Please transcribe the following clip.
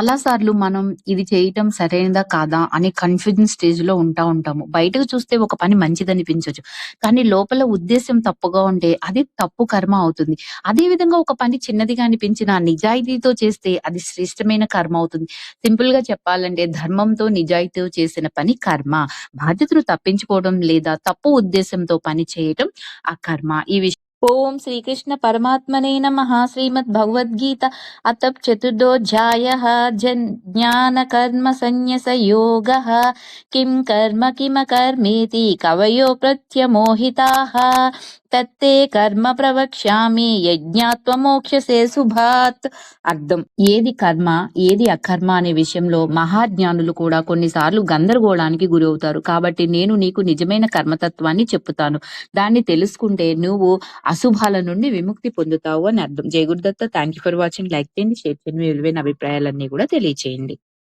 చాలా సార్లు మనం ఇది చేయటం సరైనదా కాదా అనే కన్‌ఫ్యూజన్ స్టేజ్‌లో ఉంటాము. బయటకు చూస్తే ఒక పని మంచిదనిపించొచ్చు. కానీ లోపల ఉద్దేశ్యం తప్పుగా ఉంటే అది తప్పు కర్మ అవుతుంది. అదే విధంగా ఒక పని చిన్నదిగా అనిపించినా నిజాయితీతో చేస్తే అది శ్రేష్టమైన కర్మ అవుతుంది. సింపుల్‌గా చెప్పాలంటే ధర్మంతో, నిజాయితీతో చేసిన పని కర్మ. బాధ్యతలు తప్పించుకోవడం లేదా తప్పు ఉద్దేశ్యంతో పని చేయటం అకర్మ. ఈ ఓం శ్రీకృష్ణ పరమాత్మనే నమః. శ్రీమద్ భగవద్గీత అత చతుర్థోధ్యాయః. జ్ఞాన కర్మ సన్న్యాస యోగః. కిం కర్మ కిమకర్మేతి కవయో ప్రత్యమోహితాః. తత్తే కర్మ ప్రవక్ష్యామి యజ్ఞాత్వ మోక్షసే శుభాత్. అర్థం: ఏది కర్మ ఏది అకర్మ అనే విషయంలో మహాజ్ఞానులు కూడా కొన్నిసార్లు గందరగోళానికి గురవుతారు. కాబట్టి నేను నీకు నిజమైన కర్మతత్వాన్ని చెప్పుతాను. దాన్ని తెలుసుకుంటే నువ్వు అశుభాల నుండి విముక్తి పొందుతావు అని అర్థం. జై Gurudatta. Thank you for watching. Like చేయండి, షేర్ చేయండి, మీ విలువైన అభిప్రాయాలన్నీ కూడా తెలియచేయండి.